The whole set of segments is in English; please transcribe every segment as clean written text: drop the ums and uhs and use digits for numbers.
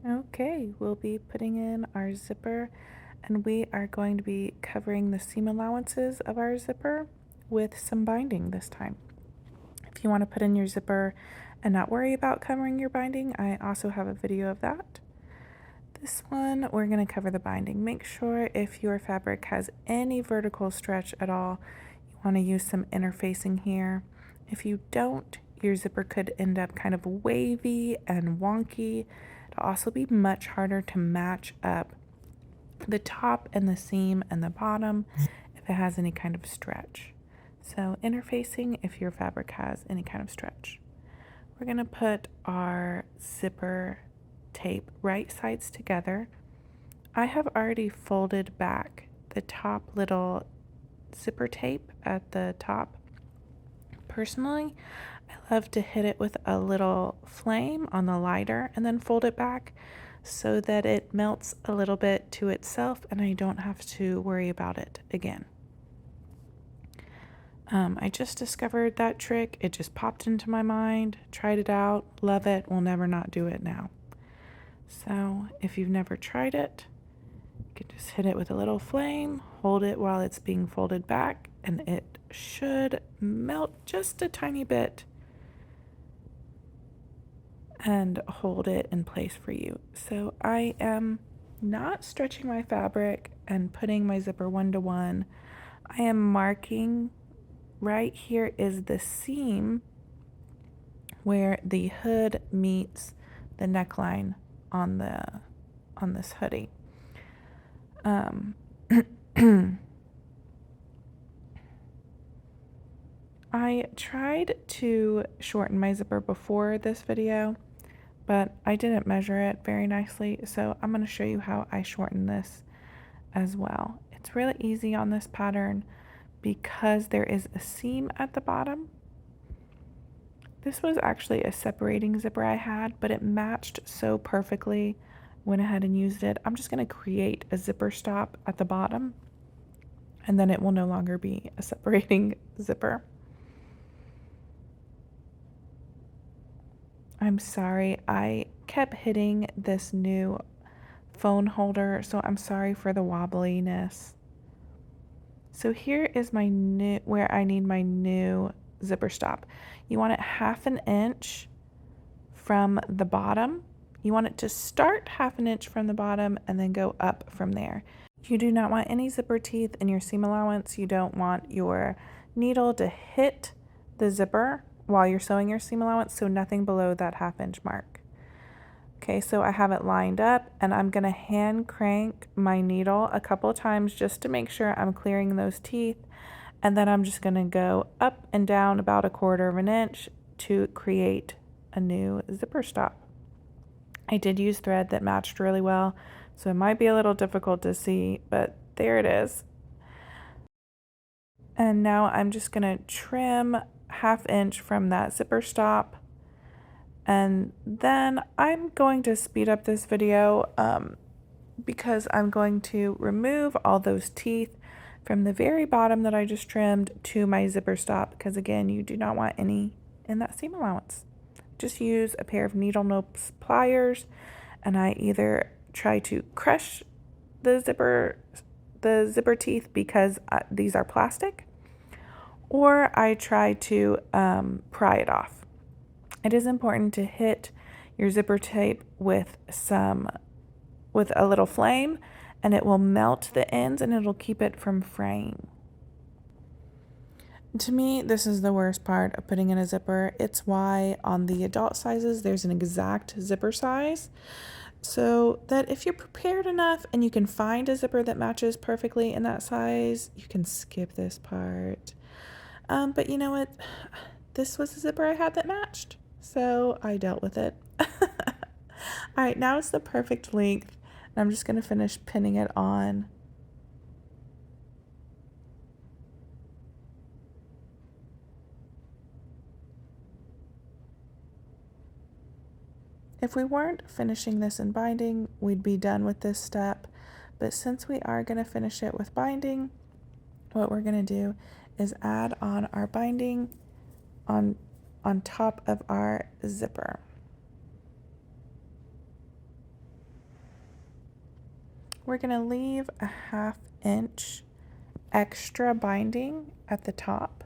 Okay, we'll be putting in our zipper, and we are going to be covering the seam allowances of our zipper with some binding this time. If you want to put in your zipper and not worry about covering your binding, I also have a video of that. This one, we're going to cover the binding. Make sure if your fabric has any vertical stretch at all, you want to use some interfacing here. If you don't, your zipper could end up kind of wavy and wonky. It'll also be much harder to match up the top and the seam and the bottom if it has any kind of stretch. So interfacing if your fabric has any kind of stretch. We're going to put our zipper tape right sides together. I have already folded back the top little zipper tape at the top. Personally, I love to hit it with a little flame on the lighter and then fold it back so that it melts a little bit to itself and I don't have to worry about it again. I just discovered that trick. It just popped into my mind, tried it out, love it, will never not do it now. So if you've never tried it, you can just hit it with a little flame, hold it while it's being folded back, and it should melt just a tiny bit and hold it in place for you. So I am not stretching my fabric and putting my zipper 1-to-1. I am marking right here is the seam where the hood meets the neckline on this hoodie. I tried to shorten my zipper before this video, but I didn't measure it very nicely, so I'm going to show you how I shorten this as well. It's really easy on this pattern because there is a seam at the bottom. This was actually a separating zipper I had, but it matched so perfectly. Went ahead and used it. I'm just going to create a zipper stop at the bottom, and then it will no longer be a separating zipper. I'm sorry, I kept hitting this new phone holder, so I'm sorry for the wobbliness. So here is my new, where I need my new zipper stop. You want it 1/2 inch from the bottom. You want it to start 1/2 inch from the bottom and then go up from there. You do not want any zipper teeth in your seam allowance. You don't want your needle to hit the zipper while you're sewing your seam allowance, so nothing below that 1/2 inch mark. Okay, so I have it lined up and I'm gonna hand crank my needle a couple times just to make sure I'm clearing those teeth. And then I'm just gonna go up and down about 1/4 inch to create a new zipper stop. I did use thread that matched really well, so it might be a little difficult to see, but there it is. And now I'm just gonna trim 1/2 inch from that zipper stop. And then I'm going to speed up this video because I'm going to remove all those teeth from the very bottom that I just trimmed to my zipper stop, because again, you do not want any in that seam allowance. Just use a pair of needle nose pliers, and I either try to crush the zipper teeth because these are plastic, or I try to pry it off. It is important to hit your zipper tape with a little flame, and it will melt the ends and it'll keep it from fraying. To me, this is the worst part of putting in a zipper. It's why on the adult sizes there's an exact zipper size, so that if you're prepared enough and you can find a zipper that matches perfectly in that size, you can skip this part. But you know what? This was a zipper I had that matched, so I dealt with it. All right, now it's the perfect length, and I'm just going to finish pinning it on. If we weren't finishing this in binding, we'd be done with this step, but since we are going to finish it with binding, what we're going to do is add on our binding on top of our zipper. We're going to leave a 1/2 inch extra binding at the top,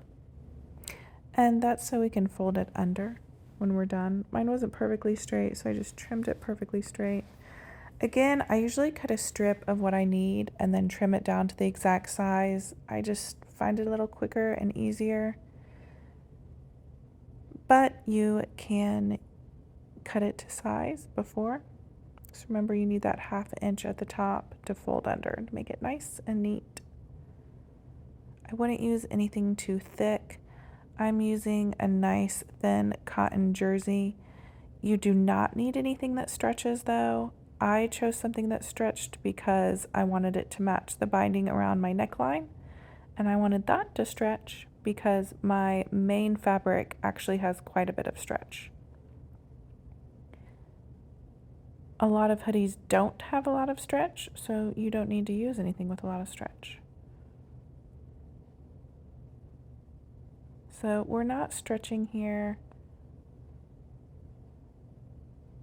and that's so we can fold it under when we're done. Mine wasn't perfectly straight, so I just trimmed it perfectly straight. Again, I usually cut a strip of what I need and then trim it down to the exact size. I just find it a little quicker and easier. But you can cut it to size before. So remember, you need that 1/2 inch at the top to fold under to make it nice and neat. I wouldn't use anything too thick. I'm using a nice thin cotton jersey. You do not need anything that stretches though. I chose something that stretched because I wanted it to match the binding around my neckline, and I wanted that to stretch because my main fabric actually has quite a bit of stretch. A lot of hoodies don't have a lot of stretch, so you don't need to use anything with a lot of stretch. So we're not stretching here,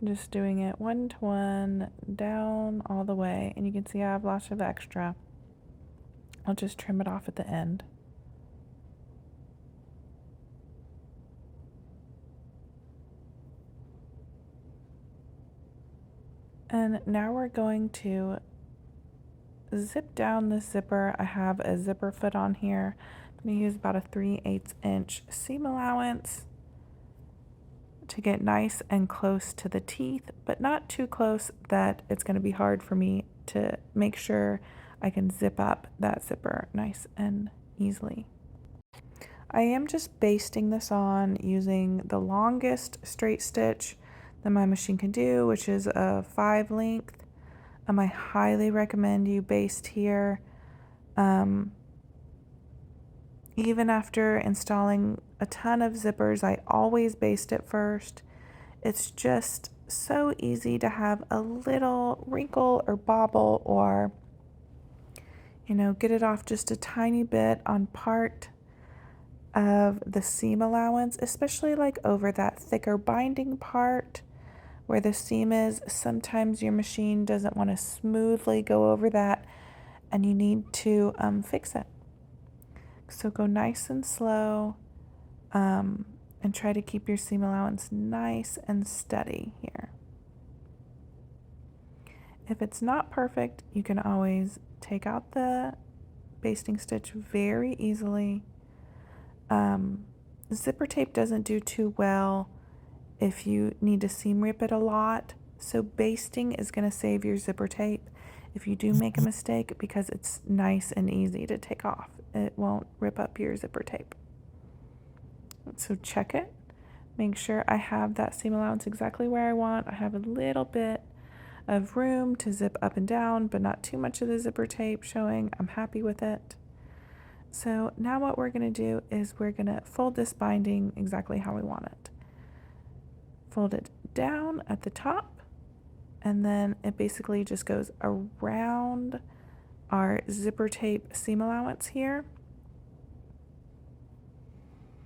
just doing it 1 to 1 down all the way, and you can see I have lots of extra. I'll just trim it off at the end. And now we're going to zip down this zipper. I have a zipper foot on here. I'm going to use about a 3/8 inch seam allowance to get nice and close to the teeth, but not too close that it's going to be hard for me to make sure I can zip up that zipper nice and easily. I am just basting this on using the longest straight stitch that my machine can do, which is a 5 length. I highly recommend you baste here. Even after installing a ton of zippers, I always baste it first. It's just so easy to have a little wrinkle or bobble or, get it off just a tiny bit on part of the seam allowance, especially like over that thicker binding part where the seam is. Sometimes your machine doesn't want to smoothly go over that and you need to fix it. So go nice and slow and try to keep your seam allowance nice and steady here. If it's not perfect, you can always take out the basting stitch very easily. Zipper tape doesn't do too well if you need to seam rip it a lot, so basting is going to save your zipper tape if you do make a mistake because it's nice and easy to take off. It won't rip up your zipper tape. So check it. Make sure I have that seam allowance exactly where I want. I have a little bit of room to zip up and down, but not too much of the zipper tape showing. I'm happy with it. So now what we're going to do is we're going to fold this binding exactly how we want it. Fold it down at the top, and then it basically just goes around our zipper tape seam allowance here.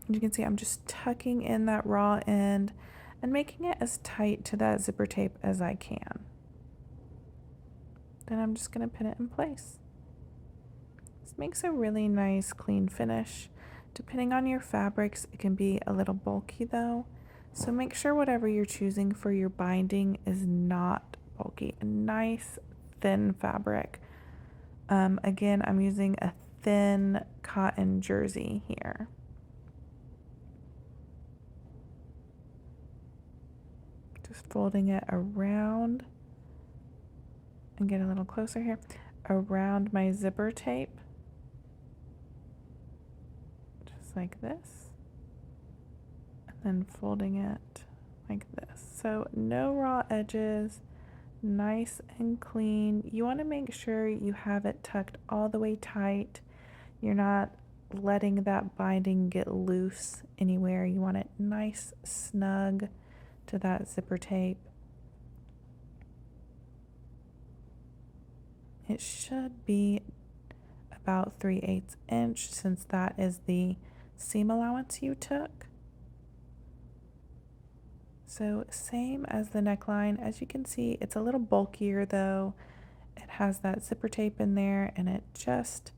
You can see I'm just tucking in that raw end and making it as tight to that zipper tape as I can. Then I'm just going to pin it in place. This makes a really nice clean finish. Depending on your fabrics, it can be a little bulky though. So make sure whatever you're choosing for your binding is not bulky. A nice thin fabric. Again, I'm using a thin cotton jersey here. Just folding it around and get a little closer here, around my zipper tape, just like this, and then folding it like this. So no raw edges, nice and clean. You want to make sure you have it tucked all the way tight. You're not letting that binding get loose anywhere. You want it nice, snug to that zipper tape. It should be about 3/8 inch since that is the seam allowance you took. So same as the neckline. As you can see, it's a little bulkier though, it has that zipper tape in there, and it just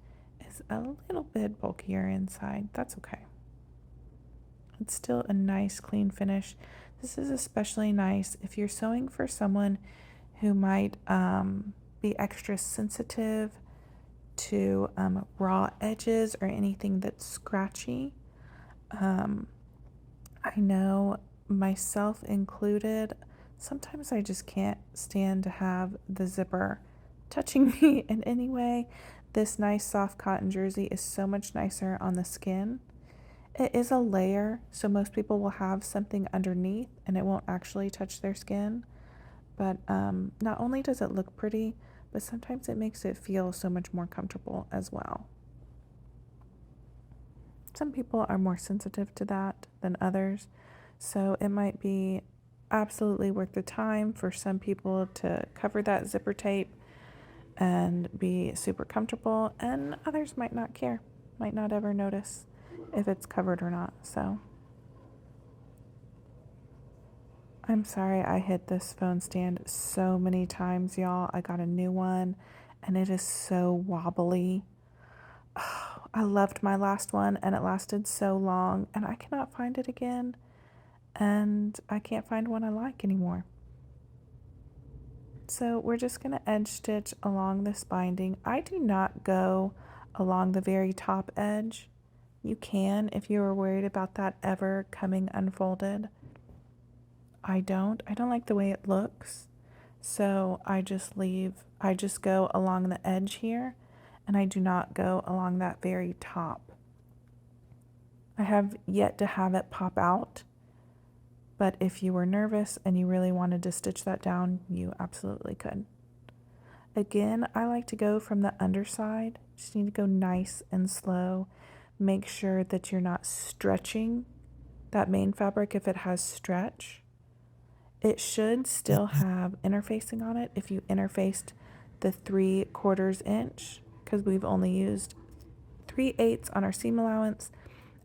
is a little bit bulkier inside. That's okay. It's still a nice clean finish. This is especially nice if you're sewing for someone who might be extra sensitive to raw edges or anything that's scratchy. I know, myself included, sometimes I just can't stand to have the zipper touching me in any way. This nice soft cotton jersey is so much nicer on the skin. It is a layer, so most people will have something underneath and it won't actually touch their skin. But not only does it look pretty, but sometimes it makes it feel so much more comfortable as well. Some people are more sensitive to that than others, so it might be absolutely worth the time for some people to cover that zipper tape and be super comfortable, and others might not care, might not ever notice if it's covered or not. So I'm sorry I hit this phone stand so many times, y'all. I got a new one and it is so wobbly. Oh, I loved my last one and it lasted so long, and I cannot find it again, and I can't find one I like anymore. So we're just going to edge stitch along this binding. I do not go along the very top edge. You can if you are worried about that ever coming unfolded. I don't like the way it looks. So I just go along the edge here, and I do not go along that very top. I have yet to have it pop out, but if you were nervous and you really wanted to stitch that down, you absolutely could. Again, I like to go from the underside. Just need to go nice and slow. Make sure that you're not stretching that main fabric if it has stretch. It should still have interfacing on it if you interfaced the 3/4 inch, because we've only used 3/8 on our seam allowance,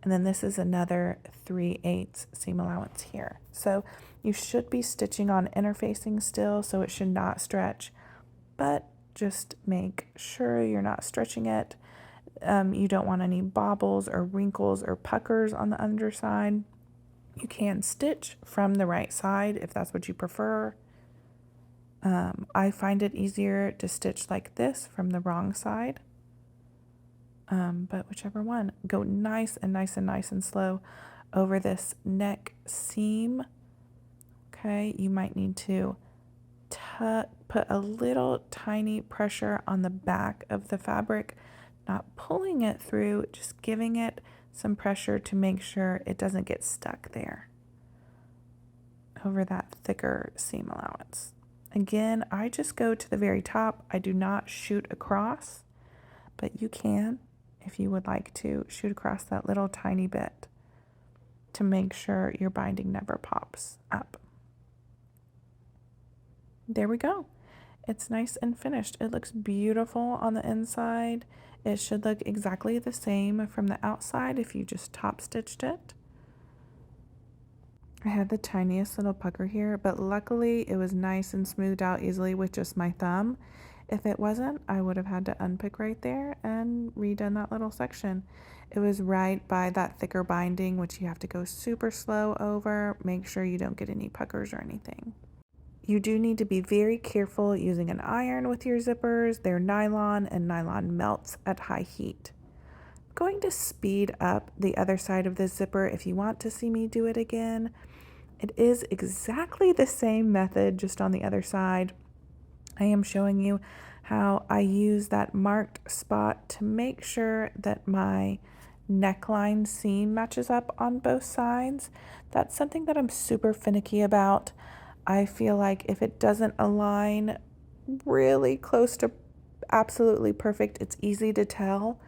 and then this is another 3/8 seam allowance here. So you should be stitching on interfacing still, so it should not stretch, but just make sure you're not stretching it. You don't want any bobbles or wrinkles or puckers on the underside. You can stitch from the right side if that's what you prefer. I find it easier to stitch like this from the wrong side. But whichever one, go nice and slow over this neck seam. Okay, you might need to put a little tiny pressure on the back of the fabric, not pulling it through, just giving it some pressure to make sure it doesn't get stuck there over that thicker seam allowance. Again, I just go to the very top. I do not shoot across, but you can, if you would like to, shoot across that little tiny bit to make sure your binding never pops up. There we go. It's nice and finished. It looks beautiful on the inside. It should look exactly the same from the outside if you just top stitched it. I had the tiniest little pucker here, but luckily it was nice and smoothed out easily with just my thumb. If it wasn't, I would have had to unpick right there and redone that little section. It was right by that thicker binding, which you have to go super slow over. Make sure you don't get any puckers or anything. You do need to be very careful using an iron with your zippers. They're nylon, and nylon melts at high heat. I'm going to speed up the other side of this zipper if you want to see me do it again. It is exactly the same method, just on the other side. I am showing you how I use that marked spot to make sure that my neckline seam matches up on both sides. That's something that I'm super finicky about. I feel like if it doesn't align really close to absolutely perfect, it's easy to tell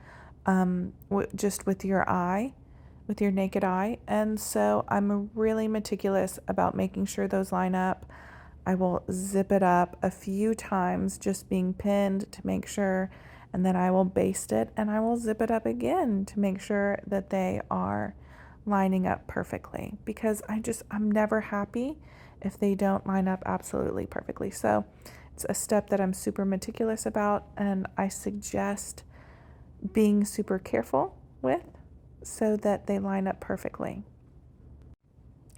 just with your eye, with your naked eye. And so I'm really meticulous about making sure those line up. I will zip it up a few times, just being pinned to make sure, and then I will baste it and I will zip it up again to make sure that they are lining up perfectly, because I'm never happy if they don't line up absolutely perfectly. So it's a step that I'm super meticulous about, and I suggest being super careful with so that they line up perfectly.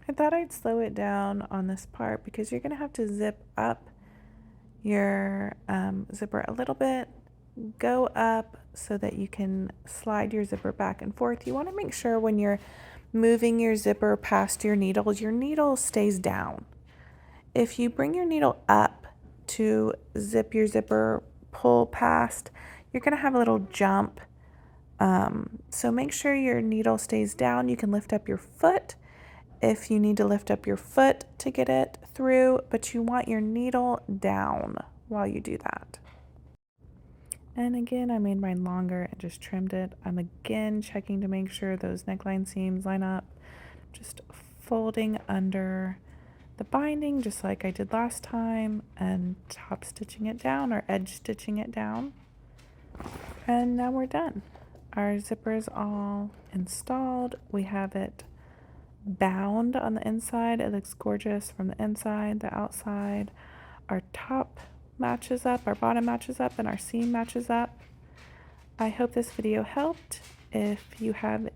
I thought I'd slow it down on this part because you're going to have to zip up your zipper a little bit, go up so that you can slide your zipper back and forth. You want to make sure when you're moving your zipper past your needle stays down. If you bring your needle up to zip your zipper, pull past, you're going to have a little jump. So make sure your needle stays down. You can lift up your foot if you need to lift up your foot to get it through, but you want your needle down while you do that. And again, I made mine longer and just trimmed it. I'm again checking to make sure those neckline seams line up. Just folding under the binding just like I did last time and top stitching it down or edge stitching it down. And now we're done. Our zipper is all installed. We have it bound on the inside. It looks gorgeous from the inside, the outside. Our top matches up, our bottom matches up, and our seam matches up. I hope this video helped. If you have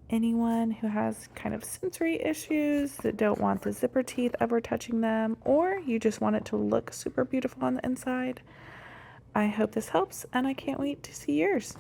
anyone who has kind of sensory issues that don't want the zipper teeth ever touching them, or you just want it to look super beautiful on the inside, I hope this helps, and I can't wait to see yours.